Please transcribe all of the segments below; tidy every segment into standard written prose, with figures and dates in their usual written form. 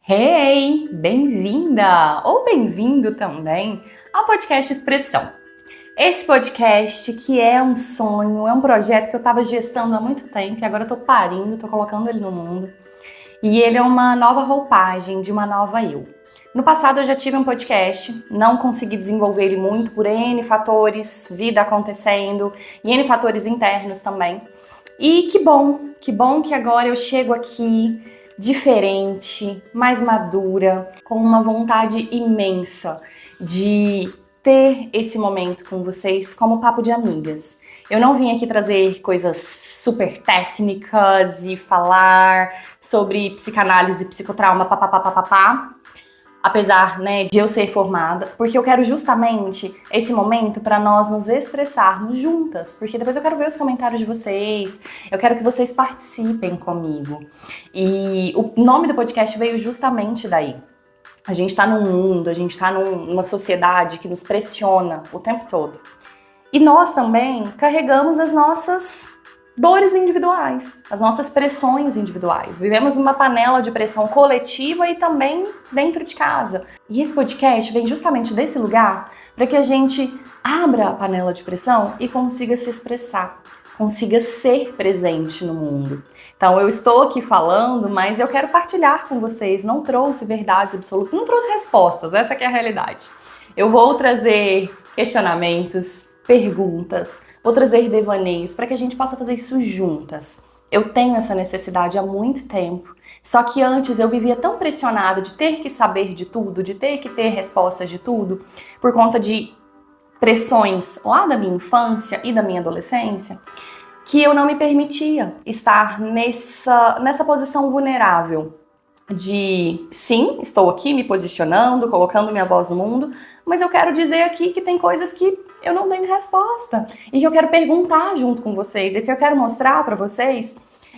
Hey, bem-vinda ou bem-vindo também ao podcast Expressão. Esse podcast que é um sonho, é um projeto que eu estava gestando há muito tempo e agora eu tô parindo, tô colocando ele no mundo. E ele é uma nova roupagem de uma nova eu. No passado eu já tive um podcast, não consegui desenvolver ele muito por N fatores, vida acontecendo e N fatores internos também. E que bom que agora eu chego aqui diferente, mais madura, com uma vontade imensa de ter esse momento com vocês como papo de amigas. Eu não vim aqui trazer coisas super técnicas e falar sobre psicanálise, psicotrauma, papapá, apesar, de eu ser formada, porque eu quero justamente esse momento para nós nos expressarmos juntas, porque depois eu quero ver os comentários de vocês, eu quero que vocês participem comigo. E o nome do podcast veio justamente daí. A gente tá num mundo, a gente tá numa sociedade que nos pressiona o tempo todo. E nós também carregamos as nossas dores individuais, as nossas pressões individuais. Vivemos numa panela de pressão coletiva e também dentro de casa. E esse podcast vem justamente desse lugar para que a gente abra a panela de pressão e consiga se expressar, consiga ser presente no mundo. Então eu estou aqui falando, mas eu quero partilhar com vocês. Não trouxe verdades absolutas, não trouxe respostas, essa que é a realidade. Eu vou trazer questionamentos, perguntas, vou trazer devaneios para que a gente possa fazer isso juntas. Eu tenho essa necessidade há muito tempo, só que antes eu vivia tão pressionada de ter que saber de tudo, de ter que ter respostas de tudo, por conta de pressões lá da minha infância e da minha adolescência, que eu não me permitia estar nessa posição vulnerável de, sim, estou aqui me posicionando, colocando minha voz no mundo, mas eu quero dizer aqui que tem coisas que eu não tenho resposta e que eu quero perguntar junto com vocês e que eu quero mostrar para vocês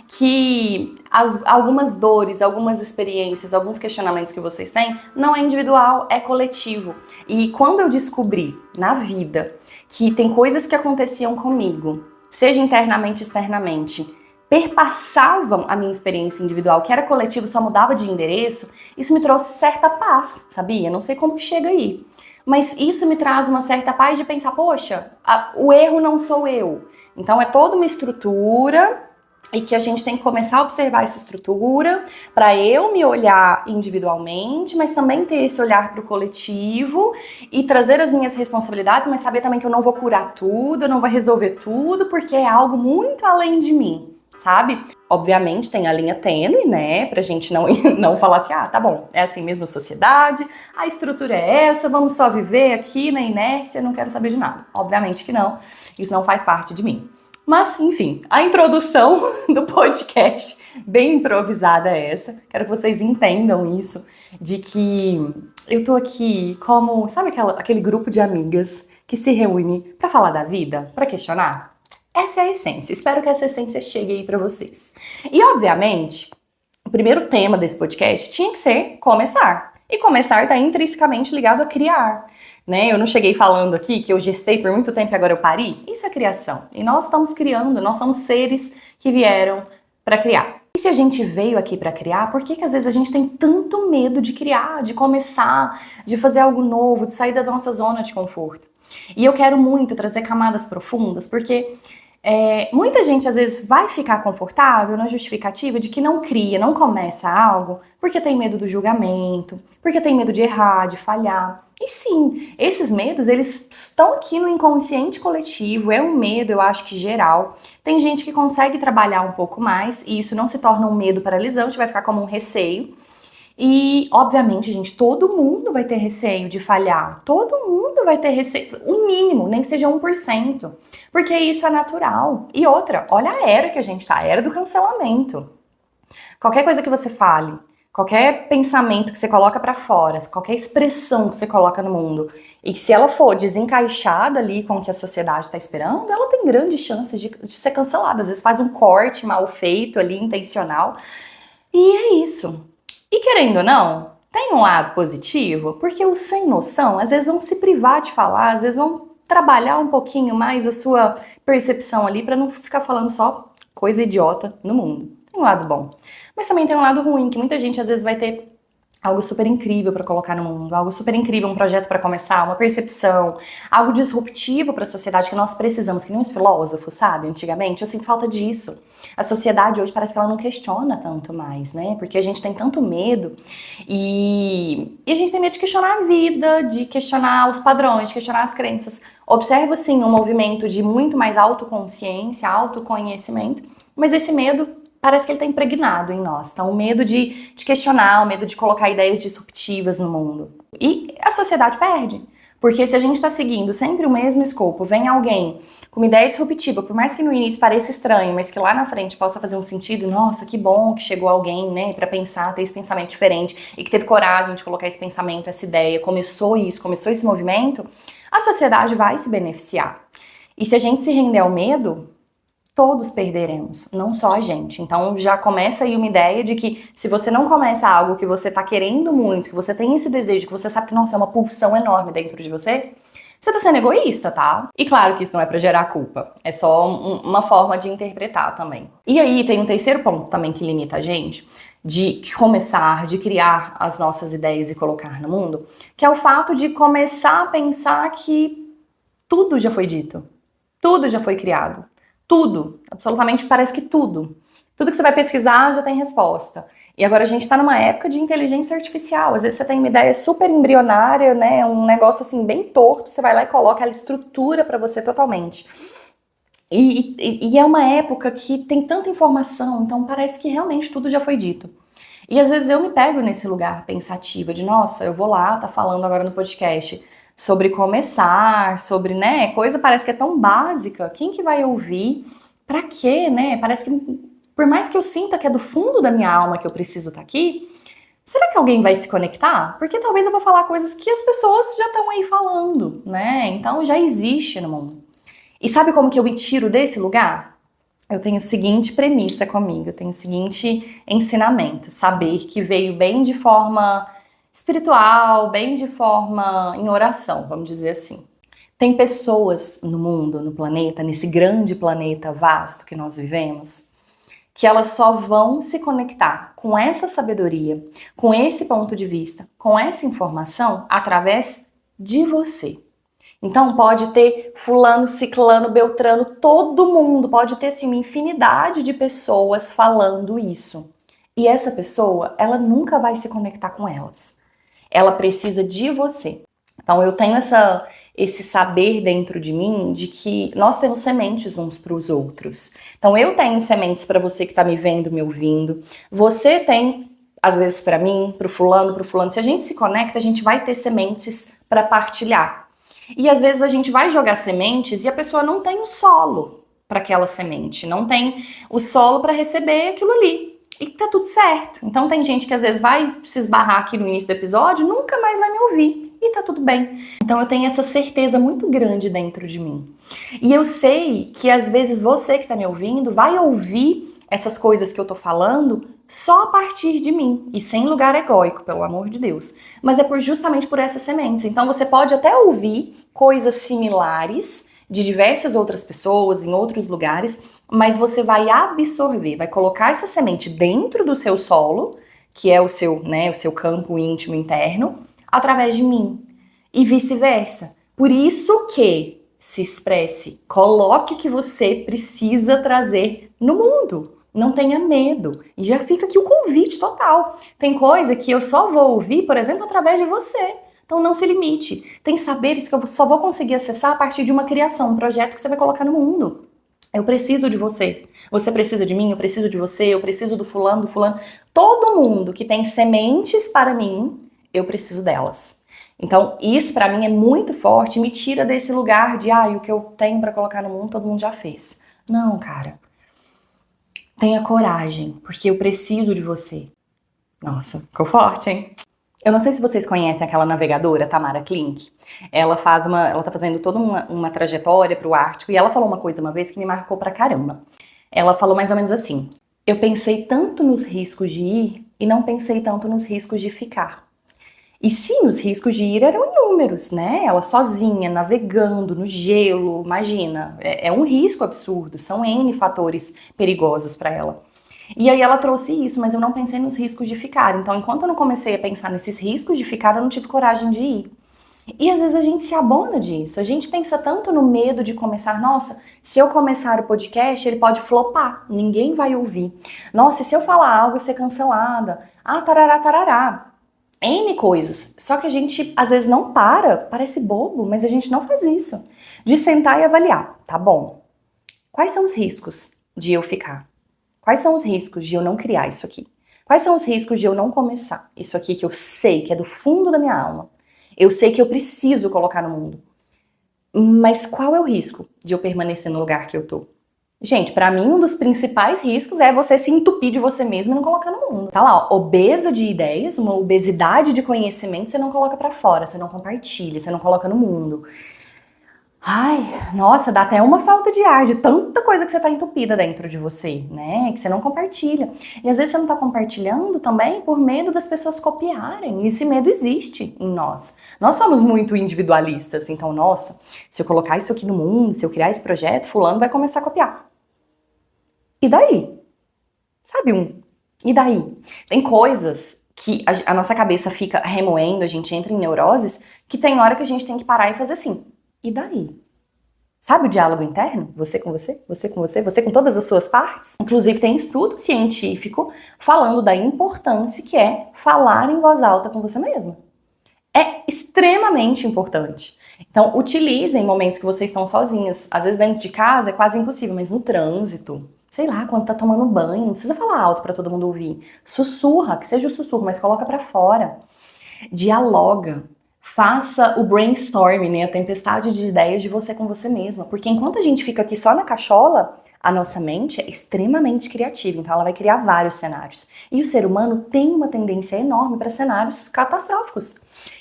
que algumas dores, algumas experiências, alguns questionamentos que vocês têm não é individual, é coletivo. E quando eu descobri na vida que tem coisas que aconteciam comigo, seja internamente, externamente, perpassavam a minha experiência individual, que era coletivo, só mudava de endereço, isso me trouxe certa paz, sabia? Não sei como que chega aí. Mas isso me traz uma certa paz de pensar, poxa, o erro não sou eu. Então é toda uma estrutura e que a gente tem que começar a observar essa estrutura para eu me olhar individualmente, mas também ter esse olhar para o coletivo e trazer as minhas responsabilidades, mas saber também que eu não vou curar tudo, eu não vou resolver tudo, porque é algo muito além de mim. Sabe? Obviamente tem a linha tênue, né? Pra gente não falar assim, tá bom, é assim mesmo a sociedade, a estrutura é essa, vamos só viver aqui na inércia, não quero saber de nada. Obviamente que não, isso não faz parte de mim. Mas, enfim, a introdução do podcast, bem improvisada é essa. Quero que vocês entendam isso, de que eu tô aqui como, sabe aquele grupo de amigas que se reúne pra falar da vida, pra questionar? Essa é a essência. Espero que essa essência chegue aí pra vocês. E, obviamente, o primeiro tema desse podcast tinha que ser começar. E começar está intrinsecamente ligado a criar. Né? Eu não cheguei falando aqui que eu gestei por muito tempo e agora eu pari. Isso é criação. E nós estamos criando, nós somos seres que vieram para criar. E se a gente veio aqui para criar, por que às vezes a gente tem tanto medo de criar, de começar, de fazer algo novo, de sair da nossa zona de conforto? E eu quero muito trazer camadas profundas, porque muita gente às vezes vai ficar confortável na justificativa de que não cria, não começa algo porque tem medo do julgamento, porque tem medo de errar, de falhar. E sim, esses medos, eles estão aqui no inconsciente coletivo, é um medo, eu acho que geral. Tem gente que consegue trabalhar um pouco mais e isso não se torna um medo paralisante, vai ficar como um receio. E, obviamente, gente, todo mundo vai ter receio de falhar. Todo mundo vai ter receio, o mínimo, nem que seja 1%. Porque isso é natural. E outra, olha a era que a gente tá, a era do cancelamento. Qualquer coisa que você fale, qualquer pensamento que você coloca pra fora, qualquer expressão que você coloca no mundo, e se ela for desencaixada ali com o que a sociedade tá esperando, ela tem grandes chances de ser cancelada. Às vezes faz um corte mal feito ali, intencional. E é isso. E querendo ou não, tem um lado positivo, porque os sem noção às vezes vão se privar de falar, às vezes vão trabalhar um pouquinho mais a sua percepção ali para não ficar falando só coisa idiota no mundo. Tem um lado bom. Mas também tem um lado ruim, que muita gente às vezes vai ter algo super incrível para colocar no mundo, algo super incrível, um projeto para começar, uma percepção, algo disruptivo para a sociedade que nós precisamos, que nem os filósofos, sabe, antigamente. Eu sinto falta disso. A sociedade hoje parece que ela não questiona tanto mais, né? Porque a gente tem tanto medo e a gente tem medo de questionar a vida, de questionar os padrões, de questionar as crenças. Observo, sim, um movimento de muito mais autoconsciência, autoconhecimento, mas esse medo parece que ele está impregnado em nós. Então, o medo de questionar, o medo de colocar ideias disruptivas no mundo. E a sociedade perde. Porque se a gente está seguindo sempre o mesmo escopo, vem alguém com uma ideia disruptiva, por mais que no início pareça estranho, mas que lá na frente possa fazer um sentido, nossa, que bom que chegou alguém, né, para pensar, ter esse pensamento diferente e que teve coragem de colocar esse pensamento, essa ideia, começou esse movimento, a sociedade vai se beneficiar. E se a gente se render ao medo, todos perderemos, não só a gente. Então já começa aí uma ideia de que se você não começa algo que você tá querendo muito, que você tem esse desejo, que você sabe que, nossa, é uma pulsão enorme dentro de você, você tá sendo egoísta, tá? E claro que isso não é pra gerar culpa, é só uma forma de interpretar também. E aí tem um terceiro ponto também que limita a gente de começar, de criar as nossas ideias e colocar no mundo, que é o fato de começar a pensar que tudo já foi dito, tudo já foi criado. Tudo, absolutamente parece que tudo. Tudo que você vai pesquisar já tem resposta. E agora a gente está numa época de inteligência artificial. Às vezes você tem uma ideia super embrionária, né? Um negócio assim bem torto, você vai lá e coloca ela estrutura para você totalmente. E é uma época que tem tanta informação, então parece que realmente tudo já foi dito. E às vezes eu me pego nesse lugar pensativa de, nossa, eu vou lá, tá falando agora no podcast sobre começar, sobre, né, coisa parece que é tão básica, quem que vai ouvir? Pra quê, né? Parece que, por mais que eu sinta que é do fundo da minha alma que eu preciso estar aqui, será que alguém vai se conectar? Porque talvez eu vou falar coisas que as pessoas já estão aí falando, né? Então já existe no mundo. E sabe como que eu me tiro desse lugar? Eu tenho a seguinte premissa comigo, eu tenho o seguinte ensinamento, saber que veio bem de forma espiritual, bem de forma em oração, vamos dizer assim. Tem pessoas no mundo, no planeta, nesse grande planeta vasto que nós vivemos, que elas só vão se conectar com essa sabedoria, com esse ponto de vista, com essa informação através de você. Então pode ter fulano, ciclano, beltrano, todo mundo, pode ter assim uma infinidade de pessoas falando isso. E essa pessoa, ela nunca vai se conectar com elas. Ela precisa de você. Então eu tenho esse saber dentro de mim de que nós temos sementes uns para os outros. Então eu tenho sementes para você que está me vendo, me ouvindo. Você tem, às vezes, para mim, para o fulano. Se a gente se conecta, a gente vai ter sementes para partilhar. E às vezes a gente vai jogar sementes e a pessoa não tem o solo para aquela semente, não tem o solo para receber aquilo ali. E tá tudo certo. Então tem gente que às vezes vai se esbarrar aqui no início do episódio, nunca mais vai me ouvir. E tá tudo bem. Então eu tenho essa certeza muito grande dentro de mim. E eu sei que às vezes você que tá me ouvindo vai ouvir essas coisas que eu tô falando só a partir de mim. E sem lugar egóico, pelo amor de Deus. Mas é justamente por essas sementes. Então você pode até ouvir coisas similares de diversas outras pessoas, em outros lugares, mas você vai absorver, vai colocar essa semente dentro do seu solo, que é o seu, né, o seu campo íntimo interno, através de mim. E vice-versa. Por isso que se expresse, coloque o que você precisa trazer no mundo. Não tenha medo. E já fica aqui o convite total. Tem coisa que eu só vou ouvir, por exemplo, através de você. Então não se limite. Tem saberes que eu só vou conseguir acessar a partir de uma criação, um projeto que você vai colocar no mundo. Eu preciso de você. Você precisa de mim, eu preciso de você, eu preciso do fulano, do fulano. Todo mundo que tem sementes para mim, eu preciso delas. Então, isso pra mim é muito forte, me tira desse lugar de, o que eu tenho pra colocar no mundo, todo mundo já fez. Não, cara. Tenha coragem, porque eu preciso de você. Nossa, ficou forte, hein? Eu não sei se vocês conhecem aquela navegadora, Tamara Klink. Ela tá fazendo toda uma trajetória pro Ártico e ela falou uma coisa uma vez que me marcou pra caramba. Ela falou mais ou menos assim: eu pensei tanto nos riscos de ir e não pensei tanto nos riscos de ficar. E sim, os riscos de ir eram inúmeros, né? Ela sozinha, navegando no gelo, imagina, é um risco absurdo, são N fatores perigosos para ela. E aí ela trouxe isso, mas eu não pensei nos riscos de ficar. Então, enquanto eu não comecei a pensar nesses riscos de ficar, eu não tive coragem de ir. E às vezes a gente se abona disso. A gente pensa tanto no medo de começar. Nossa, se eu começar o podcast, ele pode flopar. Ninguém vai ouvir. Nossa, e se eu falar algo e ser cancelada? Ah, tarará, tarará. N coisas. Só que a gente às vezes não para. Parece bobo, mas a gente não faz isso. De sentar e avaliar. Tá bom. Quais são os riscos de eu ficar? Quais são os riscos de eu não criar isso aqui? Quais são os riscos de eu não começar isso aqui que eu sei que é do fundo da minha alma? Eu sei que eu preciso colocar no mundo. Mas qual é o risco de eu permanecer no lugar que eu tô? Gente, pra mim, um dos principais riscos é você se entupir de você mesmo e não colocar no mundo. Tá lá, ó, obesa de ideias, uma obesidade de conhecimento, você não coloca pra fora, você não compartilha, você não coloca no mundo. Ai, nossa, dá até uma falta de ar de tanta coisa que você tá entupida dentro de você, né? Que você não compartilha. E às vezes você não tá compartilhando também por medo das pessoas copiarem. E esse medo existe em nós. Nós somos muito individualistas, então, nossa, se eu colocar isso aqui no mundo, se eu criar esse projeto, fulano vai começar a copiar. E daí? Sabe e daí? Tem coisas que a nossa cabeça fica remoendo, a gente entra em neuroses, que tem hora que a gente tem que parar e fazer assim. E daí? Sabe o diálogo interno? Você com você, você com você, você com todas as suas partes? Inclusive tem estudo científico falando da importância que é falar em voz alta com você mesmo. É extremamente importante. Então, utilizem momentos que vocês estão sozinhas. Às vezes dentro de casa é quase impossível, mas no trânsito, sei lá, quando tá tomando banho, não precisa falar alto para todo mundo ouvir. Sussurra, que seja o sussurro, mas coloca para fora. Dialoga. Faça o brainstorming, né, a tempestade de ideias de você com você mesma. Porque enquanto a gente fica aqui só na cachola, a nossa mente é extremamente criativa, então ela vai criar vários cenários. E o ser humano tem uma tendência enorme para cenários catastróficos.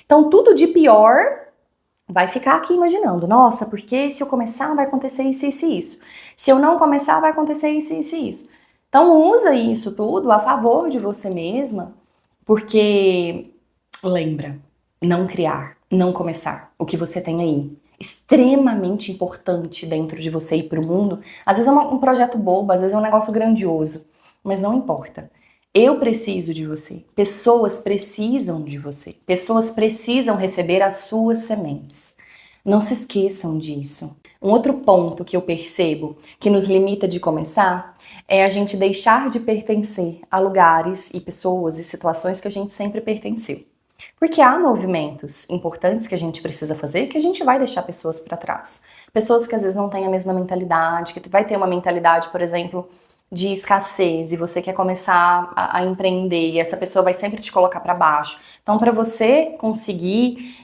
Então tudo de pior vai ficar aqui imaginando. Nossa, porque se eu começar vai acontecer isso, isso e isso. Se eu não começar vai acontecer isso, isso e isso. Então usa isso tudo a favor de você mesma, porque lembra, não criar, não começar o que você tem aí. Extremamente importante dentro de você e para o mundo. Às vezes é um projeto bobo, às vezes é um negócio grandioso, mas não importa. Eu preciso de você. Pessoas precisam de você. Pessoas precisam receber as suas sementes. Não se esqueçam disso. Um outro ponto que eu percebo que nos limita de começar é a gente deixar de pertencer a lugares e pessoas e situações que a gente sempre pertenceu. Porque há movimentos importantes que a gente precisa fazer que a gente vai deixar pessoas para trás. Pessoas que às vezes não têm a mesma mentalidade, que vai ter uma mentalidade, por exemplo, de escassez e você quer começar a empreender e essa pessoa vai sempre te colocar para baixo. Então, para você conseguir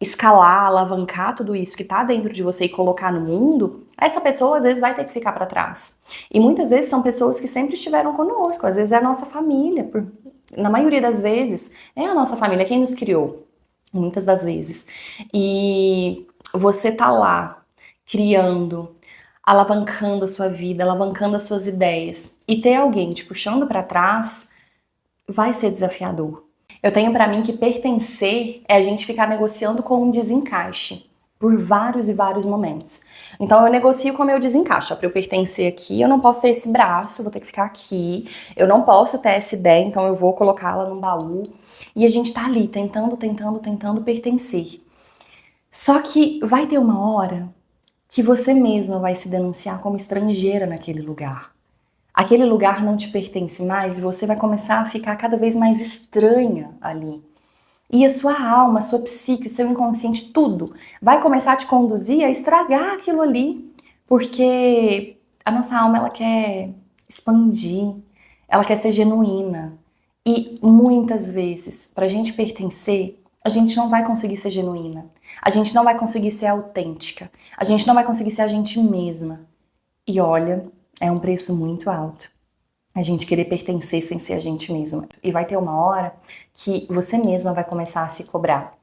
escalar, alavancar tudo isso que tá dentro de você e colocar no mundo, essa pessoa às vezes vai ter que ficar para trás. E muitas vezes são pessoas que sempre estiveram conosco, às vezes é a nossa família, na maioria das vezes é a nossa família quem nos criou, muitas das vezes. E você tá lá criando, alavancando a sua vida, alavancando as suas ideias e ter alguém te puxando para trás vai ser desafiador. Eu tenho pra mim que pertencer é a gente ficar negociando com um desencaixe por vários e vários momentos. Então eu negocio com o meu desencaixe. Para eu pertencer aqui, eu não posso ter esse braço, vou ter que ficar aqui. Eu não posso ter essa ideia, então eu vou colocá-la num baú. E a gente tá ali tentando pertencer. Só que vai ter uma hora que você mesma vai se denunciar como estrangeira naquele lugar. Aquele lugar não te pertence mais e você vai começar a ficar cada vez mais estranha ali. E a sua alma, a sua psique, o seu inconsciente, tudo vai começar a te conduzir a estragar aquilo ali. Porque a nossa alma, ela quer expandir, ela quer ser genuína. E muitas vezes, pra gente pertencer, a gente não vai conseguir ser genuína. A gente não vai conseguir ser autêntica. A gente não vai conseguir ser a gente mesma. E olha, é um preço muito alto. A gente querer pertencer sem ser a gente mesma. E vai ter uma hora que você mesma vai começar a se cobrar.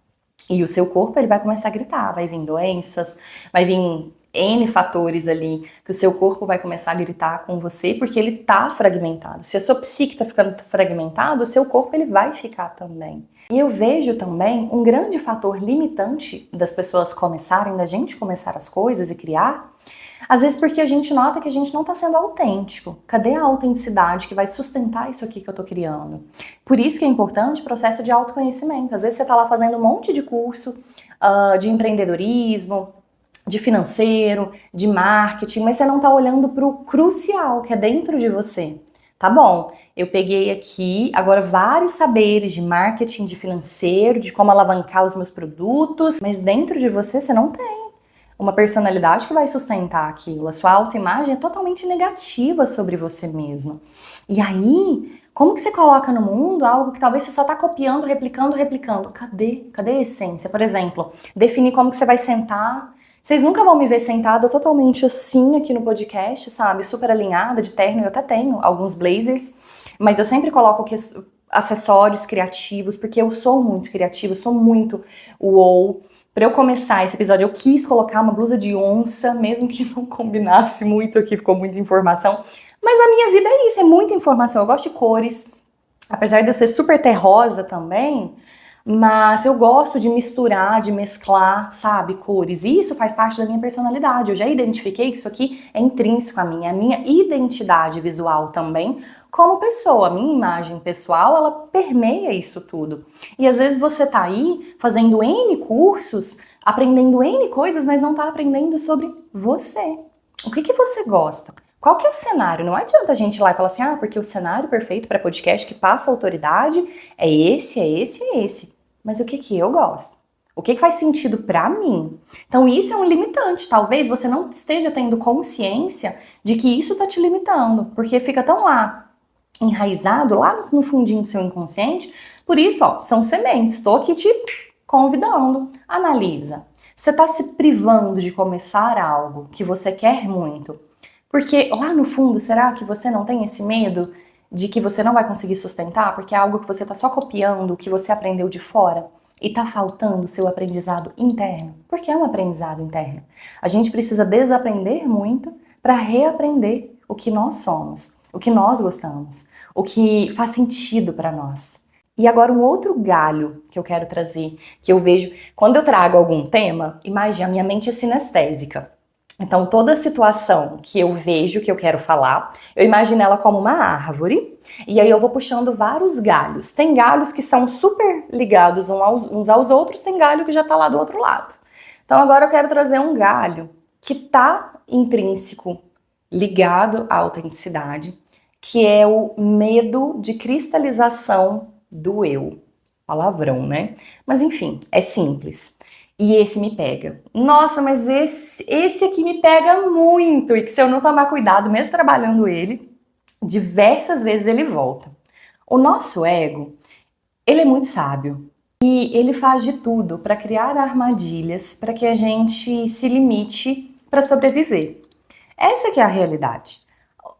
E o seu corpo, ele vai começar a gritar. Vai vir doenças, vai vir N fatores ali que o seu corpo vai começar a gritar com você porque ele tá fragmentado. Se a sua psique tá ficando fragmentada, o seu corpo ele vai ficar também. E eu vejo também um grande fator limitante das pessoas começarem, da gente começar as coisas e criar, às vezes porque a gente nota que a gente não está sendo autêntico. Cadê a autenticidade que vai sustentar isso aqui que eu estou criando? Por isso que é importante o processo de autoconhecimento. Às vezes você está lá fazendo um monte de curso de empreendedorismo, de financeiro, de marketing, mas você não está olhando para o crucial que é dentro de você. Tá bom, eu peguei aqui agora vários saberes de marketing, de financeiro, de como alavancar os meus produtos, mas dentro de você não tem uma personalidade que vai sustentar aquilo. A sua autoimagem é totalmente negativa sobre você mesmo. E aí, como que você coloca no mundo algo que talvez você só está copiando, replicando? Cadê a essência? Por exemplo, definir como que você vai sentar. Vocês nunca vão me ver sentada totalmente assim aqui no podcast, sabe? Super alinhada, de terno. Eu até tenho alguns blazers, mas eu sempre coloco acessórios criativos, porque eu sou muito criativa, eu sou muito wow. Para eu começar esse episódio, eu quis colocar uma blusa de onça, mesmo que não combinasse muito aqui, ficou muita informação. Mas a minha vida é isso, é muita informação. Eu gosto de cores, apesar de eu ser super terrosa também, mas eu gosto de misturar, de mesclar, sabe, cores. E isso faz parte da minha personalidade. Eu já identifiquei que isso aqui é intrínseco a mim, é a minha identidade visual também, como pessoa. A minha imagem pessoal, ela permeia isso tudo. E às vezes você tá aí fazendo N cursos, aprendendo N coisas, mas não tá aprendendo sobre você. O que você gosta? Qual que é o cenário? Não adianta a gente ir lá e falar assim, porque o cenário perfeito para podcast que passa autoridade é esse, é esse, é esse. Mas o que eu gosto? O que faz sentido para mim? Então isso é um limitante. Talvez você não esteja tendo consciência de que isso tá te limitando, porque fica tão lá, enraizado, lá no fundinho do seu inconsciente. Por isso, são sementes. Estou aqui te convidando. Analisa. Você tá se privando de começar algo que você quer muito, porque lá no fundo, será que você não tem esse medo de que você não vai conseguir sustentar? Porque é algo que você tá só copiando, que você aprendeu de fora e tá faltando o seu aprendizado interno? Porque é um aprendizado interno. A gente precisa desaprender muito para reaprender o que nós somos, o que nós gostamos, o que faz sentido para nós. E agora um outro galho que eu quero trazer, que eu vejo quando eu trago algum tema, imagina, a minha mente é sinestésica. Então, toda situação que eu vejo, que eu quero falar, eu imagino ela como uma árvore, e aí eu vou puxando vários galhos. Tem galhos que são super ligados uns aos outros, tem galho que já tá lá do outro lado. Então, agora eu quero trazer um galho que tá intrínseco, ligado à autenticidade, que é o medo de cristalização do eu. Palavrão, né? Mas enfim, é simples. E esse me pega. Nossa, mas esse aqui me pega muito. E que se eu não tomar cuidado, mesmo trabalhando ele, diversas vezes ele volta. O nosso ego, ele é muito sábio. E ele faz de tudo para criar armadilhas para que a gente se limite para sobreviver. Essa que é a realidade.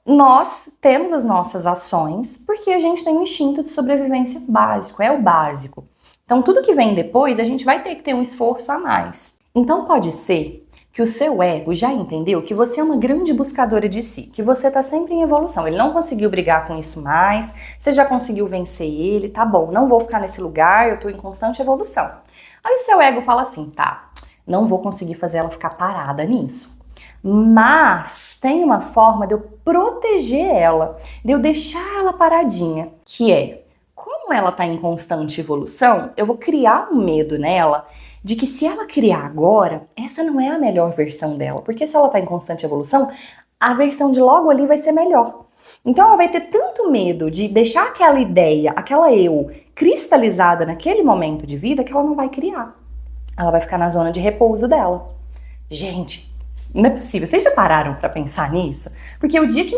Nós temos as nossas ações porque a gente tem um instinto de sobrevivência básico, é o básico. Então, tudo que vem depois, a gente vai ter que ter um esforço a mais. Então, pode ser que o seu ego já entendeu que você é uma grande buscadora de si, que você está sempre em evolução. Ele não conseguiu brigar com isso mais, você já conseguiu vencer ele, tá bom, não vou ficar nesse lugar, eu estou em constante evolução. Aí o seu ego fala assim, tá, não vou conseguir fazer ela ficar parada nisso. Mas tem uma forma de eu proteger ela, de eu deixar ela paradinha, que é, como ela está em constante evolução, eu vou criar um medo nela de que se ela criar agora, essa não é a melhor versão dela, porque se ela está em constante evolução, a versão de logo ali vai ser melhor. Então ela vai ter tanto medo de deixar aquela ideia, aquela eu, cristalizada naquele momento de vida que ela não vai criar. Ela vai ficar na zona de repouso dela. Gente, não é possível. Vocês já pararam pra pensar nisso? Porque o dia que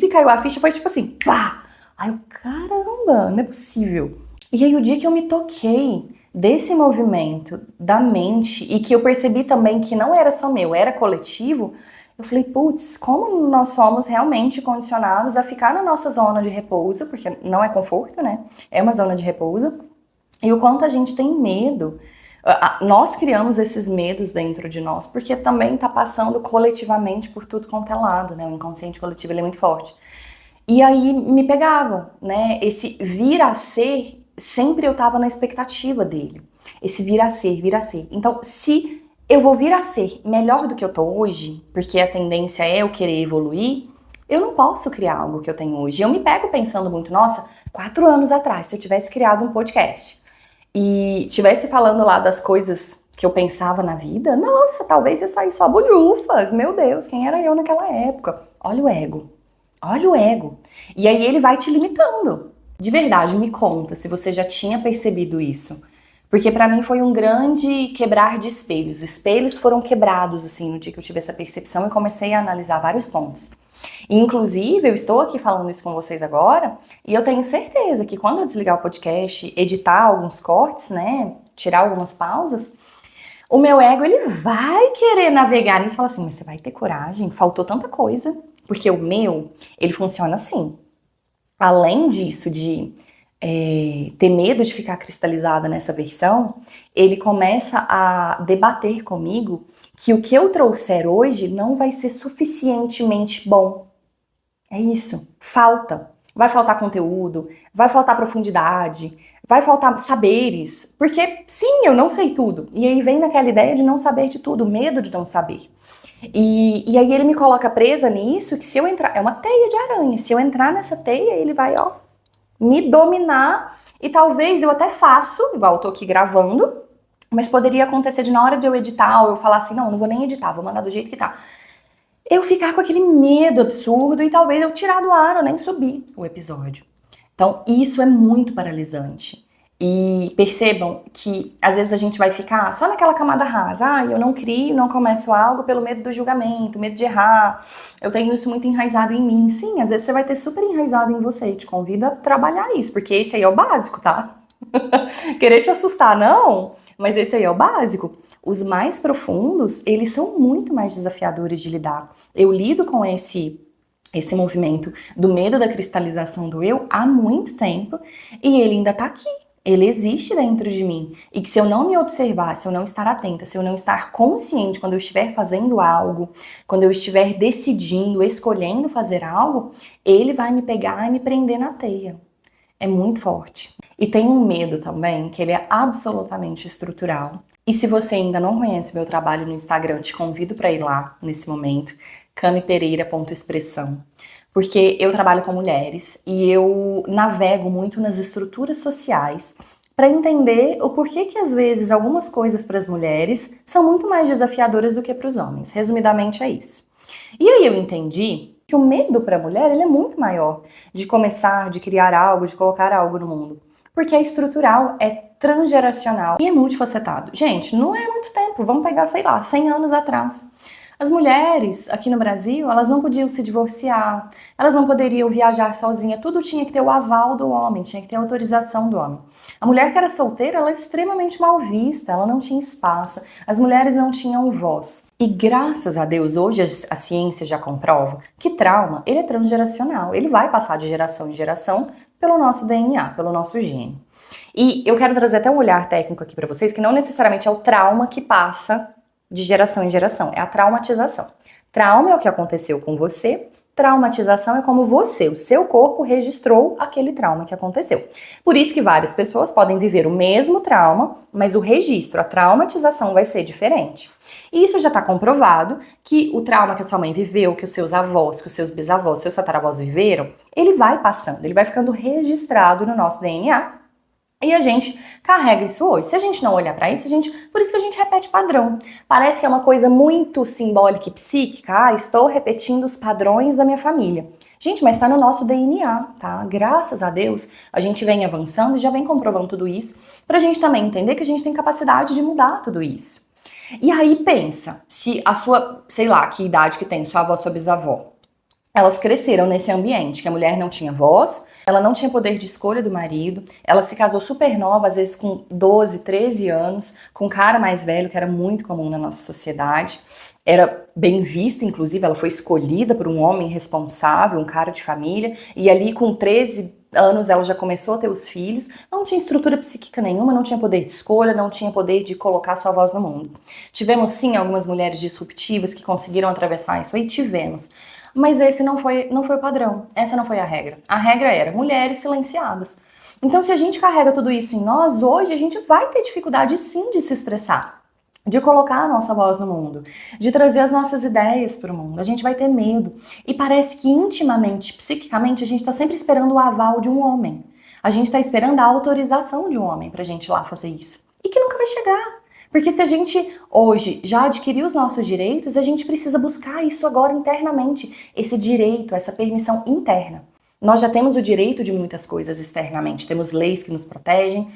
me caiu a ficha foi tipo assim, pá! Aí eu, caramba, não é possível. E aí o dia que eu me toquei desse movimento da mente e que eu percebi também que não era só meu, era coletivo, eu falei, putz, como nós somos realmente condicionados a ficar na nossa zona de repouso, porque não é conforto, né? É uma zona de repouso. E o quanto a gente tem medo. Nós criamos esses medos dentro de nós, porque também tá passando coletivamente por tudo quanto é lado, né? O inconsciente coletivo, ele é muito forte. E aí me pegava, né? Esse vir a ser sempre eu tava na expectativa dele. Esse vir a ser, vir a ser. Então, se eu vou vir a ser melhor do que eu tô hoje, porque a tendência é eu querer evoluir, eu não posso criar algo que eu tenho hoje. Eu me pego pensando muito, nossa, 4 anos atrás, se eu tivesse criado um podcast e tivesse falando lá das coisas que eu pensava na vida, nossa, talvez ia sair só bolhufas. Meu Deus, quem era eu naquela época? Olha o ego. Olha o ego. E aí ele vai te limitando. De verdade, me conta se você já tinha percebido isso. Porque pra mim foi um grande quebrar de espelhos. Espelhos foram quebrados, assim, no dia que eu tive essa percepção e comecei a analisar vários pontos. Inclusive, eu estou aqui falando isso com vocês agora e eu tenho certeza que quando eu desligar o podcast, editar alguns cortes, né, tirar algumas pausas, o meu ego, ele vai querer navegar nisso e falar assim, mas você vai ter coragem? Faltou tanta coisa. Porque o meu, ele funciona assim. Além disso, de ter medo de ficar cristalizada nessa versão, ele começa a debater comigo que o que eu trouxer hoje não vai ser suficientemente bom. É isso. Falta. Vai faltar conteúdo, vai faltar profundidade, vai faltar saberes. Porque, sim, eu não sei tudo. E aí vem naquela ideia de não saber de tudo, medo de não saber. E aí ele me coloca presa nisso, que se eu entrar, é uma teia de aranha, se eu entrar nessa teia, ele vai, ó, me dominar e talvez eu até faço, igual eu tô aqui gravando, mas poderia acontecer de na hora de eu editar, ou eu falar assim, não vou nem editar, vou mandar do jeito que tá. Eu ficar com aquele medo absurdo e talvez eu tirar do ar ou nem subir o episódio. Então, isso é muito paralisante. E percebam que às vezes a gente vai ficar só naquela camada rasa. Ah, eu não crio, não começo algo pelo medo do julgamento, medo de errar. Eu tenho isso muito enraizado em mim. Sim, às vezes você vai ter super enraizado em você. Te convido a trabalhar isso, porque esse aí é o básico, tá? Querer te assustar, não, mas esse aí é o básico. Os mais profundos, eles são muito mais desafiadores de lidar. Eu lido com esse movimento do medo da cristalização do eu há muito tempo e ele ainda tá aqui. Ele existe dentro de mim. E que se eu não me observar, se eu não estar atenta, se eu não estar consciente quando eu estiver fazendo algo, quando eu estiver decidindo, escolhendo fazer algo, ele vai me pegar e me prender na teia. É muito forte. E tem um medo também, que ele é absolutamente estrutural. E se você ainda não conhece meu trabalho no Instagram, te convido para ir lá nesse momento, camipereira.expressão. Porque eu trabalho com mulheres e eu navego muito nas estruturas sociais para entender o porquê que às vezes algumas coisas para as mulheres são muito mais desafiadoras do que para os homens. Resumidamente é isso. E aí eu entendi que o medo para a mulher ele é muito maior de começar, de criar algo, de colocar algo no mundo. Porque é estrutural, é transgeracional e é multifacetado. Gente, não é muito tempo, vamos pegar, sei lá, 100 anos atrás. As mulheres aqui no Brasil, elas não podiam se divorciar, elas não poderiam viajar sozinha, tudo tinha que ter o aval do homem, tinha que ter a autorização do homem. A mulher que era solteira, ela é extremamente mal vista, ela não tinha espaço, as mulheres não tinham voz. E graças a Deus, hoje a ciência já comprova que trauma, ele é transgeracional, ele vai passar de geração em geração pelo nosso DNA, pelo nosso gene. E eu quero trazer até um olhar técnico aqui para vocês, que não necessariamente é o trauma que passa de geração em geração, é a traumatização. Trauma é o que aconteceu com você, traumatização é como você, o seu corpo registrou aquele trauma que aconteceu. Por isso que várias pessoas podem viver o mesmo trauma, mas o registro, a traumatização vai ser diferente. E isso já está comprovado que o trauma que a sua mãe viveu, que os seus avós, que os seus bisavós, seus tataravós viveram, ele vai passando, ele vai ficando registrado no nosso DNA. E a gente carrega isso hoje. Se a gente não olhar para isso, por isso que a gente repete padrão. Parece que é uma coisa muito simbólica e psíquica. Ah, estou repetindo os padrões da minha família. Gente, mas está no nosso DNA, tá? Graças a Deus, a gente vem avançando e já vem comprovando tudo isso, pra gente também entender que a gente tem capacidade de mudar tudo isso. E aí pensa, se a sua, sei lá, que idade que tem sua avó, sua bisavó, elas cresceram nesse ambiente, que a mulher não tinha voz, ela não tinha poder de escolha do marido, ela se casou super nova, às vezes com 12, 13 anos, com um cara mais velho, que era muito comum na nossa sociedade. Era bem vista, inclusive, ela foi escolhida por um homem responsável, um cara de família, e ali com 13 anos ela já começou a ter os filhos, não tinha estrutura psíquica nenhuma, não tinha poder de escolha, não tinha poder de colocar sua voz no mundo. Tivemos sim algumas mulheres disruptivas que conseguiram atravessar isso aí, tivemos. Mas esse não foi o padrão, essa não foi a regra. A regra era mulheres silenciadas. Então, se a gente carrega tudo isso em nós, hoje a gente vai ter dificuldade sim de se expressar, de colocar a nossa voz no mundo, de trazer as nossas ideias para o mundo. A gente vai ter medo. E parece que intimamente, psiquicamente, a gente está sempre esperando o aval de um homem. A gente está esperando a autorização de um homem pra gente ir lá fazer isso. E que nunca vai chegar. Porque se a gente hoje já adquiriu os nossos direitos, a gente precisa buscar isso agora internamente. Esse direito, essa permissão interna. Nós já temos o direito de muitas coisas externamente. Temos leis que nos protegem,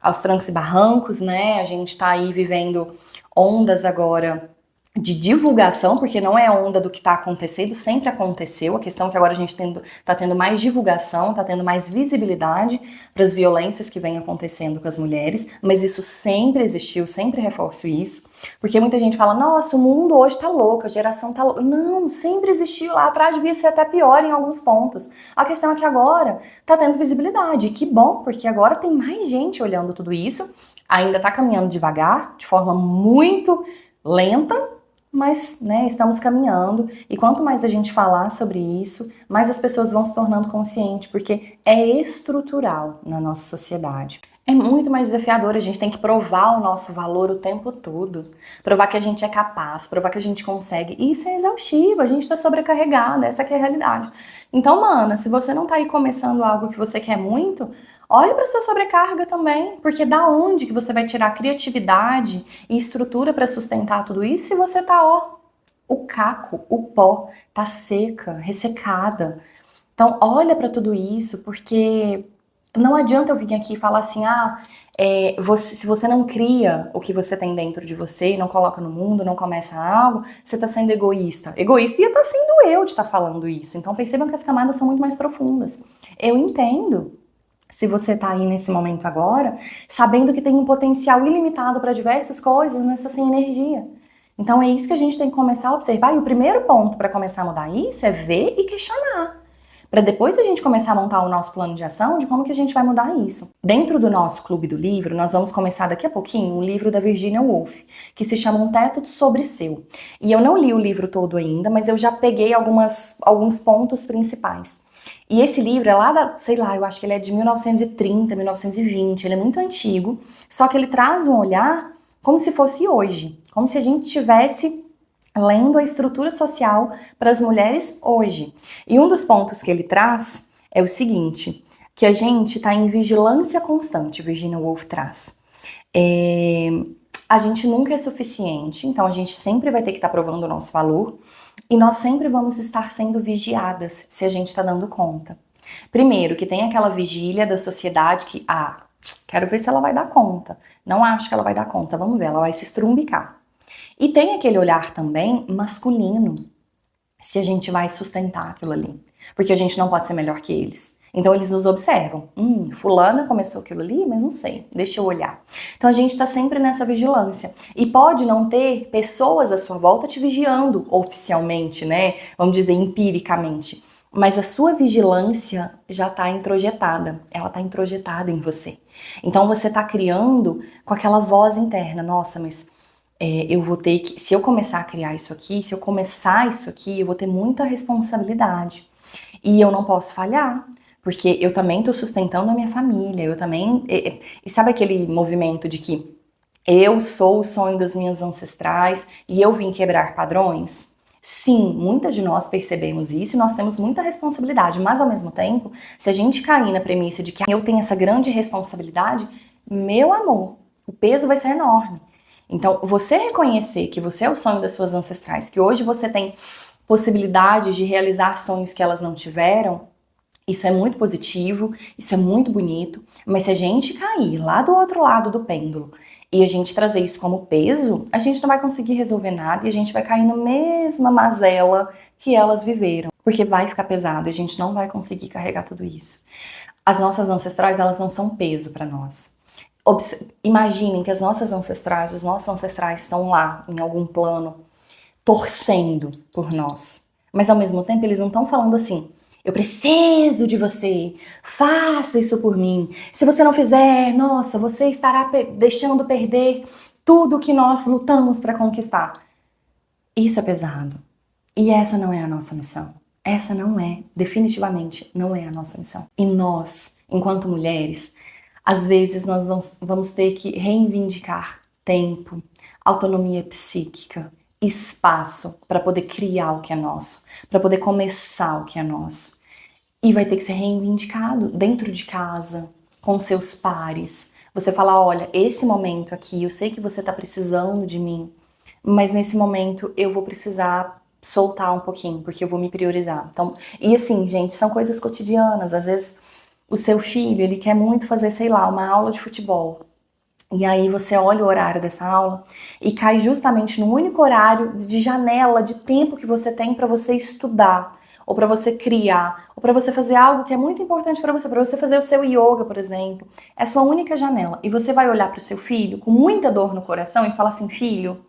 aos trancos e barrancos, né? A gente tá aí vivendo ondas agora de divulgação, porque não é onda do que está acontecendo, sempre aconteceu. A questão é que agora a gente está tendo mais divulgação, está tendo mais visibilidade para as violências que vêm acontecendo com as mulheres, mas isso sempre existiu, sempre reforço isso, porque muita gente fala, nossa, o mundo hoje tá louco, a geração tá louca. Não, sempre existiu, lá atrás devia ser até pior em alguns pontos. A questão é que agora tá tendo visibilidade, e que bom, porque agora tem mais gente olhando tudo isso, ainda tá caminhando devagar, de forma muito lenta, mas, né, estamos caminhando, e quanto mais a gente falar sobre isso, mais as pessoas vão se tornando conscientes, porque é estrutural na nossa sociedade. É muito mais desafiador, a gente tem que provar o nosso valor o tempo todo, provar que a gente é capaz, provar que a gente consegue, e isso é exaustivo, a gente tá sobrecarregada, essa que é a realidade. Então, mana, se você não tá aí começando algo que você quer muito, olhe para sua sobrecarga também, porque da onde que você vai tirar criatividade e estrutura para sustentar tudo isso se você tá, ó, o caco, o pó, tá seca, ressecada. Então, olha para tudo isso, porque não adianta eu vir aqui e falar assim, se você não cria o que você tem dentro de você, não coloca no mundo, não começa algo, você tá sendo egoísta. Egoísta ia estar sendo eu de estar falando isso. Então percebam que as camadas são muito mais profundas. Eu entendo. Se você tá aí nesse momento agora, sabendo que tem um potencial ilimitado para diversas coisas, mas tá sem energia. Então é isso que a gente tem que começar a observar. E o primeiro ponto para começar a mudar isso é ver e questionar. Para depois a gente começar a montar o nosso plano de ação de como que a gente vai mudar isso. Dentro do nosso clube do livro, nós vamos começar daqui a pouquinho um livro da Virginia Woolf, que se chama Um Teto sobre Seu. E eu não li o livro todo ainda, mas eu já peguei alguns pontos principais. E esse livro é lá da, sei lá, eu acho que ele é de 1930, 1920, ele é muito antigo, só que ele traz um olhar como se fosse hoje, como se a gente tivesse lendo a estrutura social para as mulheres hoje. E um dos pontos que ele traz é o seguinte, que a gente está em vigilância constante, Virginia Woolf traz. A gente nunca é suficiente, então a gente sempre vai ter que estar provando o nosso valor, e nós sempre vamos estar sendo vigiadas se a gente está dando conta. Primeiro, que tem aquela vigília da sociedade que, quero ver se ela vai dar conta. Não acho que ela vai dar conta, vamos ver, ela vai se estrumbicar. E tem aquele olhar também masculino, se a gente vai sustentar aquilo ali. Porque a gente não pode ser melhor que eles. Então eles nos observam. Fulana começou aquilo ali, mas não sei, deixa eu olhar. Então a gente tá sempre nessa vigilância. E pode não ter pessoas à sua volta te vigiando oficialmente, né? Vamos dizer, empiricamente. Mas a sua vigilância já tá introjetada. Ela tá introjetada em você. Então você tá criando com aquela voz interna. Nossa, mas eu vou ter que... Se eu começar a criar isso aqui, se eu começar isso aqui, eu vou ter muita responsabilidade. E eu não posso falhar. Porque eu também tô sustentando a minha família, eu também... E sabe aquele movimento de que eu sou o sonho das minhas ancestrais e eu vim quebrar padrões? Sim, muitas de nós percebemos isso e nós temos muita responsabilidade, mas ao mesmo tempo, se a gente cair na premissa de que eu tenho essa grande responsabilidade, meu amor, o peso vai ser enorme. Então, você reconhecer que você é o sonho das suas ancestrais, que hoje você tem possibilidades de realizar sonhos que elas não tiveram, isso é muito positivo, isso é muito bonito, mas se a gente cair lá do outro lado do pêndulo e a gente trazer isso como peso, a gente não vai conseguir resolver nada e a gente vai cair na mesma mazela que elas viveram, porque vai ficar pesado e a gente não vai conseguir carregar tudo isso. As nossas ancestrais, elas não são peso para nós. Imaginem que as nossas ancestrais, os nossos ancestrais estão lá em algum plano torcendo por nós, mas ao mesmo tempo eles não estão falando assim: eu preciso de você, faça isso por mim. Se você não fizer, nossa, você estará deixando perder tudo que nós lutamos para conquistar. Isso é pesado. E essa não é a nossa missão. Essa não é, definitivamente, não é a nossa missão. E nós, enquanto mulheres, às vezes nós vamos ter que reivindicar tempo, autonomia psíquica, espaço para poder criar o que é nosso, para poder começar o que é nosso. E vai ter que ser reivindicado dentro de casa, com seus pares. Você falar, olha, esse momento aqui, eu sei que você tá precisando de mim, mas nesse momento eu vou precisar soltar um pouquinho, porque eu vou me priorizar. Então, e assim, gente, são coisas cotidianas. Às vezes o seu filho, ele quer muito fazer, sei lá, uma aula de futebol. E aí você olha o horário dessa aula e cai justamente no único horário de janela, de tempo que você tem para você estudar, ou para você criar, ou para você fazer algo que é muito importante para você fazer o seu yoga, por exemplo. É a sua única janela. E você vai olhar para o seu filho com muita dor no coração e falar assim, filho,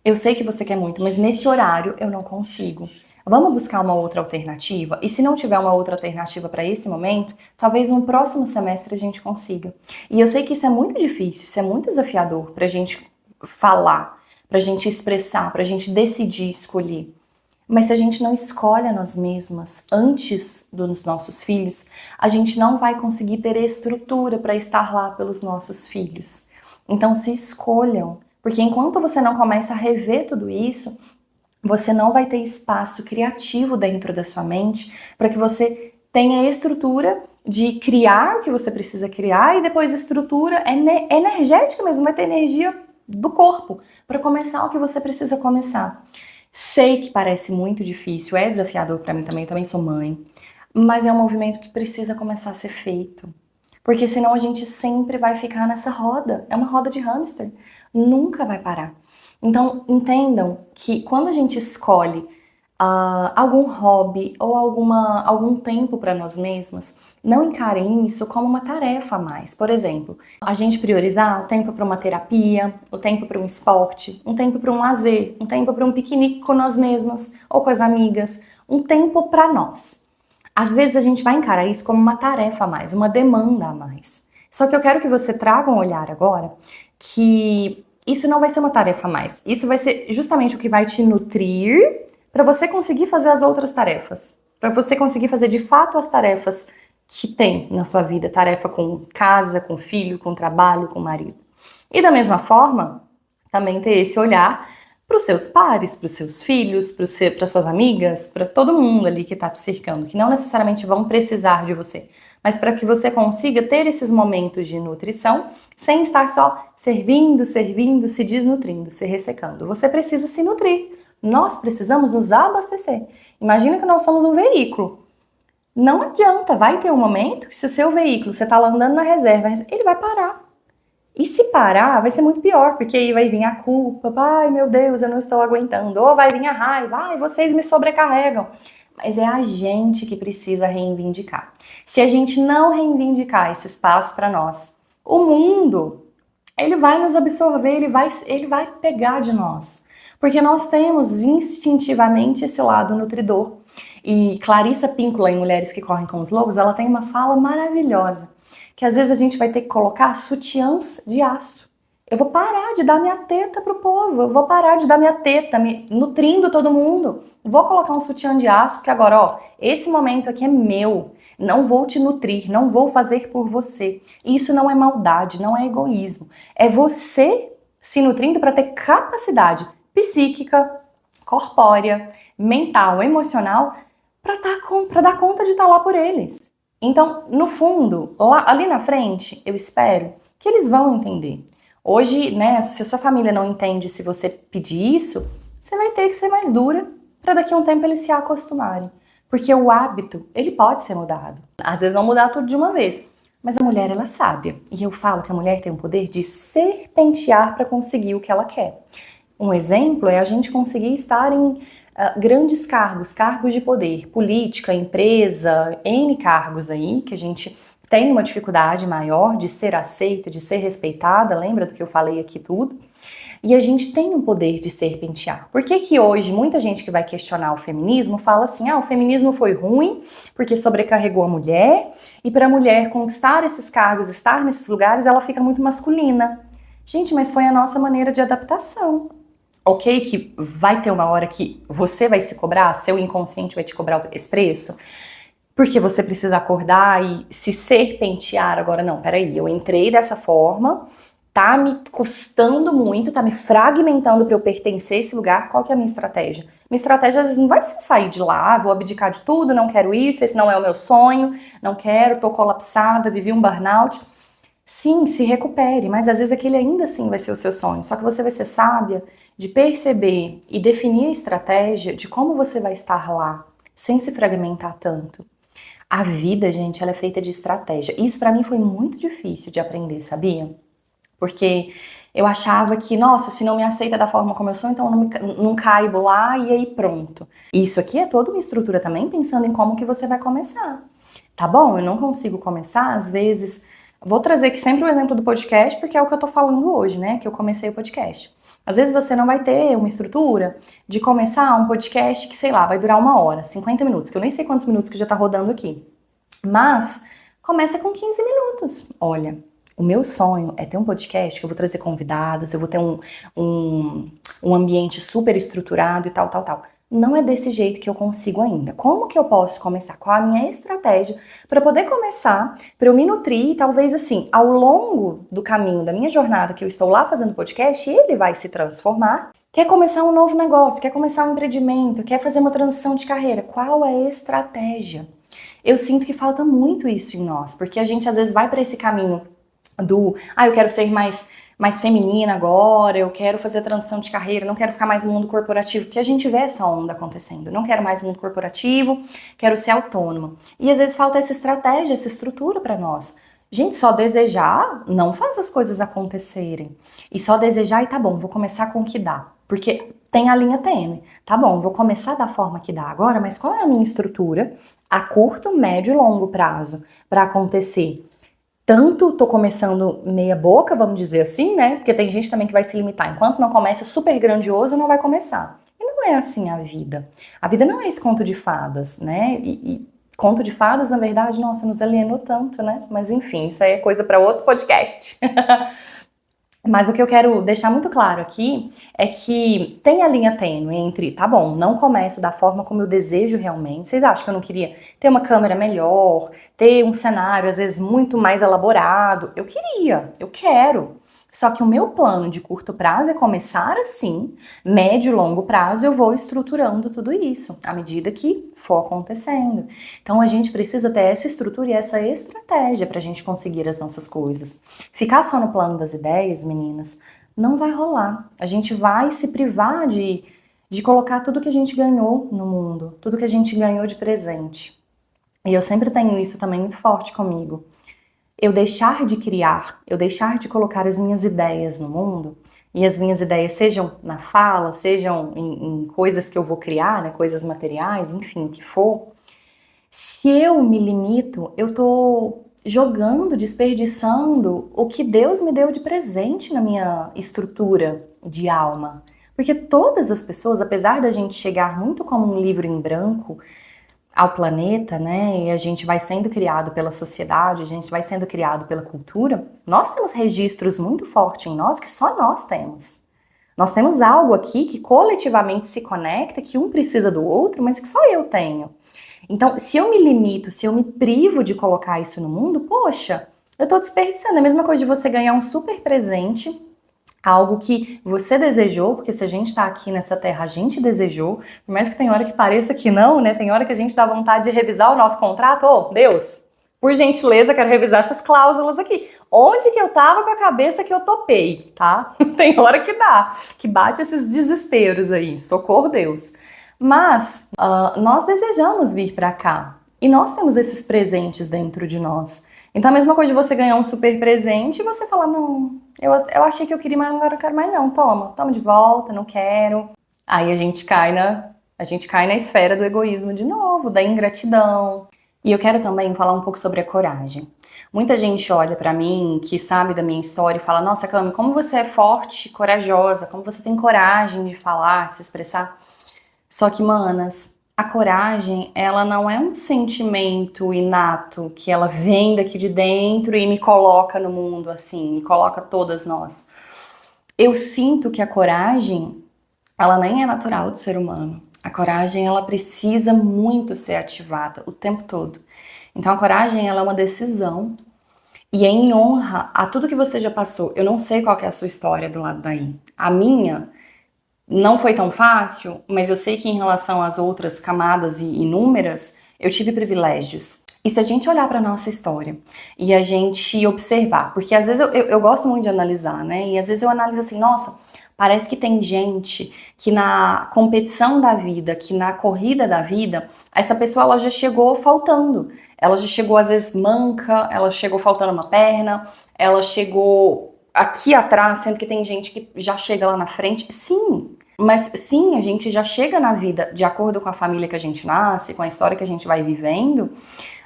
eu sei que você quer muito, mas nesse horário eu não consigo. Vamos buscar uma outra alternativa? E se não tiver uma outra alternativa para esse momento, talvez no próximo semestre a gente consiga. E eu sei que isso é muito difícil, isso é muito desafiador para a gente falar, para a gente expressar, para a gente decidir escolher. Mas se a gente não escolhe a nós mesmas antes dos nossos filhos, a gente não vai conseguir ter estrutura para estar lá pelos nossos filhos. Então se escolham, porque enquanto você não começa a rever tudo isso, você não vai ter espaço criativo dentro da sua mente para que você tenha a estrutura de criar o que você precisa criar e depois estrutura energética mesmo, vai ter energia do corpo para começar o que você precisa começar. Sei que parece muito difícil, é desafiador para mim também, eu também sou mãe, mas é um movimento que precisa começar a ser feito. Porque senão a gente sempre vai ficar nessa roda, é uma roda de hamster, nunca vai parar. Então entendam que quando a gente escolhe algum hobby ou algum tempo para nós mesmas, não encarem isso como uma tarefa a mais. Por exemplo, a gente priorizar o tempo para uma terapia, o tempo para um esporte, um tempo para um lazer, um tempo para um piquenique com nós mesmas ou com as amigas, um tempo para nós. Às vezes a gente vai encarar isso como uma tarefa a mais, uma demanda a mais. Só que eu quero que você traga um olhar agora que isso não vai ser uma tarefa a mais. Isso vai ser justamente o que vai te nutrir para você conseguir fazer as outras tarefas. Para você conseguir fazer de fato as tarefas que tem na sua vida. Tarefa com casa, com filho, com trabalho, com marido. E da mesma forma, também ter esse olhar para os seus pares, para os seus filhos, para suas amigas, para todo mundo ali que está te cercando, que não necessariamente vão precisar de você, mas para que você consiga ter esses momentos de nutrição sem estar só servindo, se desnutrindo, se ressecando. Você precisa se nutrir. Nós precisamos nos abastecer. Imagina que nós somos um veículo. Não adianta, vai ter um momento que se o seu veículo, você está lá andando na reserva, ele vai parar. E se parar, vai ser muito pior, porque aí vai vir a culpa, ai meu Deus, eu não estou aguentando, ou vai vir a raiva, ai vocês me sobrecarregam. Mas é a gente que precisa reivindicar. Se a gente não reivindicar esse espaço para nós, o mundo, ele vai nos absorver, ele vai pegar de nós. Porque nós temos instintivamente esse lado nutridor. E Clarissa Pinkola, em Mulheres que Correm com os Lobos, ela tem uma fala maravilhosa, que às vezes a gente vai ter que colocar sutiãs de aço. Eu vou parar de dar minha teta pro povo, eu vou parar de dar minha teta, me nutrindo todo mundo. Vou colocar um sutiã de aço, porque agora, ó, esse momento aqui é meu. Não vou te nutrir, não vou fazer por você. Isso não é maldade, não é egoísmo. É você se nutrindo para ter capacidade psíquica, corpórea, mental, emocional, para dar conta de estar lá por eles. Então, no fundo, ali na frente, eu espero que eles vão entender. Hoje, né, se a sua família não entende se você pedir isso, você vai ter que ser mais dura para daqui a um tempo eles se acostumarem. Porque o hábito, ele pode ser mudado. Às vezes não mudar tudo de uma vez, mas a mulher, ela é sábia. E eu falo que a mulher tem o poder de serpentear para conseguir o que ela quer. Um exemplo é a gente conseguir estar em grandes cargos, cargos de poder, política, empresa, N cargos aí, que a gente tem uma dificuldade maior de ser aceita, de ser respeitada, lembra do que eu falei aqui tudo? E a gente tem um poder de serpentear. Por que que hoje muita gente que vai questionar o feminismo fala assim, o feminismo foi ruim porque sobrecarregou a mulher e para a mulher conquistar esses cargos, estar nesses lugares, ela fica muito masculina. Gente, mas foi a nossa maneira de adaptação. ok que vai ter uma hora que você vai se cobrar, seu inconsciente vai te cobrar esse preço, porque você precisa acordar e se serpentear. Agora, não, peraí, eu entrei dessa forma, tá me custando muito, tá me fragmentando para eu pertencer a esse lugar, qual que é a minha estratégia? Minha estratégia às vezes não vai ser sair de lá, vou abdicar de tudo, não quero isso, esse não é o meu sonho, não quero, tô colapsada, vivi um burnout. Sim, se recupere, mas às vezes aquele ainda assim vai ser o seu sonho, só que você vai ser sábia de perceber e definir a estratégia de como você vai estar lá, sem se fragmentar tanto. A vida, gente, ela é feita de estratégia. Isso pra mim foi muito difícil de aprender, sabia? Porque eu achava que, nossa, se não me aceita da forma como eu sou, então não caibo lá e aí pronto. Isso aqui é toda uma estrutura também, pensando em como que você vai começar. Tá bom? Eu não consigo começar, às vezes. Vou trazer aqui sempre o exemplo do podcast, porque é o que eu tô falando hoje, né? Que eu comecei o podcast. Às vezes você não vai ter uma estrutura de começar um podcast que, sei lá, vai durar 1 hora, 50 minutos, que eu nem sei quantos minutos que já tá rodando aqui. Mas começa com 15 minutos. Olha, o meu sonho é ter um podcast que eu vou trazer convidadas, eu vou ter um ambiente super estruturado e tal, tal, tal. Não é desse jeito que eu consigo ainda. Como que eu posso começar? Qual a minha estratégia para poder começar, para eu me nutrir e talvez assim, ao longo do caminho da minha jornada que eu estou lá fazendo podcast, ele vai se transformar. Quer começar um novo negócio, quer começar um empreendimento, quer fazer uma transição de carreira. Qual é a estratégia? Eu sinto que falta muito isso em nós, porque a gente às vezes vai para esse caminho do, eu quero ser mais feminina agora, eu quero fazer a transição de carreira, não quero ficar mais no mundo corporativo, porque a gente vê essa onda acontecendo. Não quero mais no mundo corporativo, quero ser autônoma. E às vezes falta essa estratégia, essa estrutura para nós. Gente, só desejar não faz as coisas acontecerem. E só desejar e tá bom, vou começar com o que dá. Porque tem a linha tênue. Tá bom, vou começar da forma que dá agora, mas qual é a minha estrutura a curto, médio e longo prazo para acontecer? Tanto tô começando meia boca, vamos dizer assim, né? Porque tem gente também que vai se limitar. Enquanto não começa super grandioso, não vai começar. E não é assim a vida. A vida não é esse conto de fadas, né? E conto de fadas, na verdade, nossa, nos alienou tanto, né? Mas enfim, isso aí é coisa para outro podcast. Mas o que eu quero deixar muito claro aqui é que tem a linha tênue entre, tá bom, não começo da forma como eu desejo realmente. Vocês acham que eu não queria ter uma câmera melhor, ter um cenário às vezes muito mais elaborado? Eu queria, eu quero. Só que o meu plano de curto prazo é começar assim, médio e longo prazo eu vou estruturando tudo isso, à medida que for acontecendo. Então a gente precisa ter essa estrutura e essa estratégia para a gente conseguir as nossas coisas. Ficar só no plano das ideias, meninas, não vai rolar. A gente vai se privar de colocar tudo que a gente ganhou no mundo, tudo que a gente ganhou de presente. E eu sempre tenho isso também muito forte comigo. Eu deixar de criar, eu deixar de colocar as minhas ideias no mundo, e as minhas ideias sejam na fala, sejam em coisas que eu vou criar, né, coisas materiais, enfim, o que for. Se eu me limito, eu tô jogando, desperdiçando o que Deus me deu de presente na minha estrutura de alma. Porque todas as pessoas, apesar da gente chegar muito como um livro em branco, ao planeta, né? E a gente vai sendo criado pela sociedade, a gente vai sendo criado pela cultura. Nós temos registros muito fortes em nós que só nós temos. Nós temos algo aqui que coletivamente se conecta, que um precisa do outro, mas que só eu tenho. Então, se eu me limito, se eu me privo de colocar isso no mundo, poxa, eu tô desperdiçando. É a mesma coisa de você ganhar um super presente, algo que você desejou, porque se a gente tá aqui nessa terra, a gente desejou, por mais que tem hora que pareça que não, né? Tem hora que a gente dá vontade de revisar o nosso contrato. Ô, Deus, por gentileza, quero revisar essas cláusulas aqui. Onde que eu tava com a cabeça que eu topei, tá? Tem hora que dá, que bate esses desesperos aí. Socorro, Deus. Mas nós desejamos vir pra cá. E nós temos esses presentes dentro de nós. Então a mesma coisa de você ganhar um super presente e você falar, não, eu achei que eu queria, mas agora não quero mais não, toma de volta, não quero. Aí a gente cai na esfera do egoísmo de novo, da ingratidão. E eu quero também falar um pouco sobre a coragem. Muita gente olha pra mim, que sabe da minha história e fala, nossa, Cami, como você é forte, corajosa, como você tem coragem de falar, de se expressar. Só que, manas, a coragem, ela não é um sentimento inato que ela vem daqui de dentro e me coloca no mundo assim, me coloca todas nós. Eu sinto que a coragem ela nem é natural do ser humano. A coragem, ela precisa muito ser ativada o tempo todo. Então a coragem, ela é uma decisão e é em honra a tudo que você já passou. Eu não sei qual que é a sua história do lado daí. A minha não foi tão fácil, mas eu sei que em relação às outras camadas e inúmeras, eu tive privilégios. E se a gente olhar para nossa história e a gente observar, porque às vezes eu gosto muito de analisar, né? E às vezes eu analiso assim, nossa, parece que tem gente que na competição da vida, que na corrida da vida, essa pessoa ela já chegou faltando. Ela já chegou às vezes manca, ela chegou faltando uma perna, ela chegou aqui atrás, sendo que tem gente que já chega lá na frente. Sim, mas sim, a gente já chega na vida de acordo com a família que a gente nasce, com a história que a gente vai vivendo,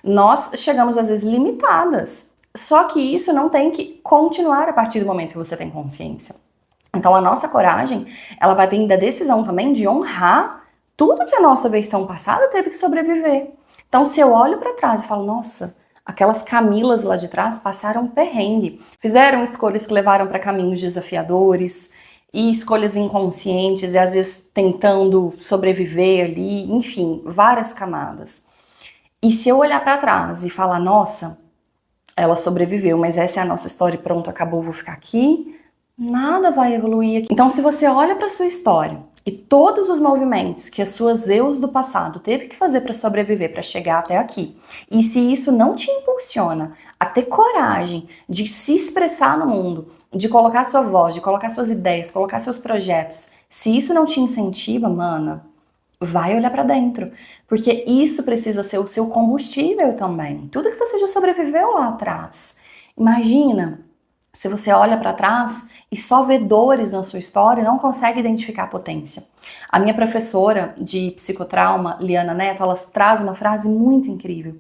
nós chegamos às vezes limitadas. Só que isso não tem que continuar a partir do momento que você tem consciência. Então a nossa coragem, ela vai vir da decisão também de honrar tudo que a nossa versão passada teve que sobreviver. Então se eu olho para trás e falo, nossa, aquelas Camilas lá de trás passaram perrengue, fizeram escolhas que levaram para caminhos desafiadores e escolhas inconscientes e às vezes tentando sobreviver ali, enfim, várias camadas. E se eu olhar para trás e falar, nossa, ela sobreviveu, mas essa é a nossa história e pronto, acabou, vou ficar aqui, nada vai evoluir aqui. Então, se você olha para sua história e todos os movimentos que as suas eus do passado teve que fazer para sobreviver, para chegar até aqui, e se isso não te impulsiona a ter coragem de se expressar no mundo, de colocar sua voz, de colocar suas ideias, colocar seus projetos, se isso não te incentiva, mana, vai olhar para dentro, porque isso precisa ser o seu combustível também. Tudo que você já sobreviveu lá atrás. Imagina se você olha para trás e só vê dores na sua história e não consegue identificar a potência. A minha professora de psicotrauma, Liana Neto, ela traz uma frase muito incrível,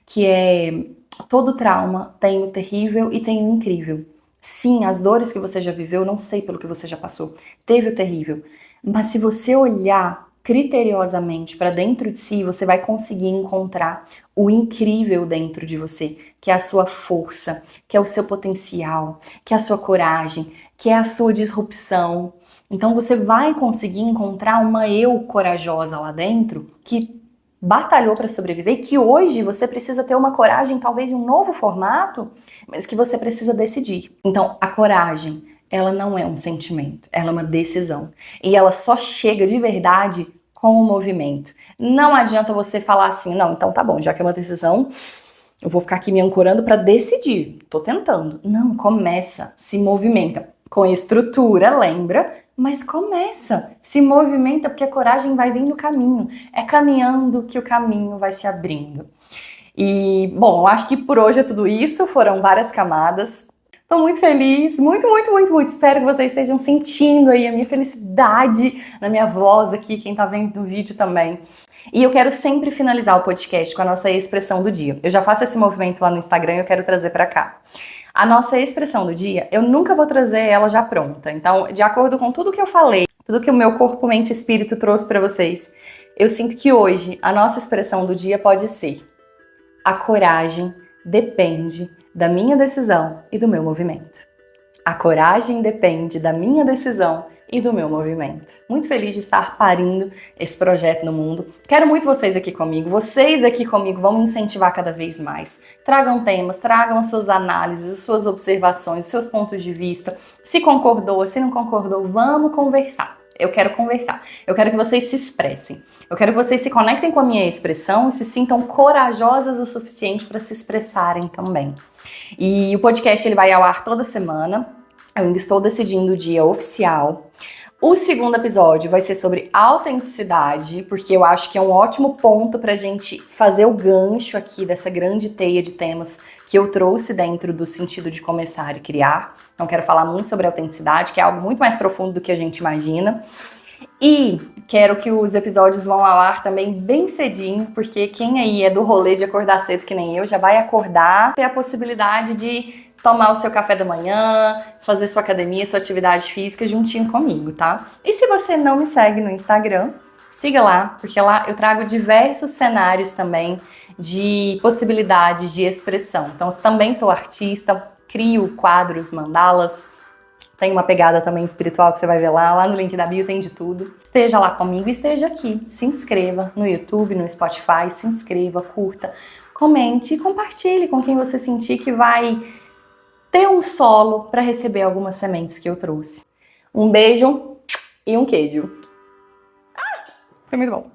que é: todo trauma tem o terrível e tem o incrível. Sim, as dores que você já viveu, não sei pelo que você já passou, teve o terrível. Mas se você olhar criteriosamente para dentro de si, você vai conseguir encontrar o incrível dentro de você, que é a sua força, que é o seu potencial, que é a sua coragem, que é a sua disrupção. Então você vai conseguir encontrar uma eu corajosa lá dentro que batalhou para sobreviver, que hoje você precisa ter uma coragem, talvez em um novo formato, mas que você precisa decidir. Então a coragem, ela não é um sentimento, ela é uma decisão. E ela só chega de verdade com o movimento. Não adianta você falar assim, não, então tá bom, já que é uma decisão, eu vou ficar aqui me ancorando para decidir. Tô tentando. Não, começa, se movimenta. Com estrutura, lembra? Mas começa, se movimenta, porque a coragem vai vir no caminho. É caminhando que o caminho vai se abrindo. E, bom, eu acho que por hoje é tudo isso. Foram várias camadas. Tô muito feliz, muito, muito, muito, muito. Espero que vocês estejam sentindo aí a minha felicidade na minha voz aqui, quem tá vendo no vídeo também. E eu quero sempre finalizar o podcast com a nossa expressão do dia. Eu já faço esse movimento lá no Instagram e eu quero trazer pra cá. A nossa expressão do dia, eu nunca vou trazer ela já pronta. Então, de acordo com tudo que eu falei, tudo que o meu corpo, mente e espírito trouxe pra vocês, eu sinto que hoje a nossa expressão do dia pode ser: a coragem depende da minha decisão e do meu movimento. A coragem depende da minha decisão e do meu movimento. Muito feliz de estar parindo esse projeto no mundo. Quero muito vocês aqui comigo. Vocês aqui comigo vão me incentivar cada vez mais. Tragam temas, tragam as suas análises, as suas observações, os seus pontos de vista. Se concordou, se não concordou, vamos conversar. Eu quero conversar. Eu quero que vocês se expressem. Eu quero que vocês se conectem com a minha expressão e se sintam corajosas o suficiente para se expressarem também. E o podcast ele vai ao ar toda semana. Eu ainda estou decidindo o dia oficial. O segundo episódio vai ser sobre autenticidade, porque eu acho que é um ótimo ponto para a gente fazer o gancho aqui dessa grande teia de temas que eu trouxe dentro do sentido de começar e criar. Então quero falar muito sobre autenticidade, que é algo muito mais profundo do que a gente imagina. E quero que os episódios vão ao ar também bem cedinho, porque quem aí é do rolê de acordar cedo que nem eu, já vai acordar, ter a possibilidade de tomar o seu café da manhã, fazer sua academia, sua atividade física juntinho comigo, tá? E se você não me segue no Instagram, siga lá, porque lá eu trago diversos cenários também de possibilidades de expressão. Então, eu também sou artista, crio quadros, mandalas, Tem uma pegada também espiritual que você vai ver lá no link da bio tem de tudo. Esteja lá comigo e esteja aqui. Se inscreva no YouTube, no Spotify, se inscreva, curta, comente e compartilhe com quem você sentir que vai ter um solo para receber algumas sementes que eu trouxe. Um beijo e um queijo. Foi muito bom.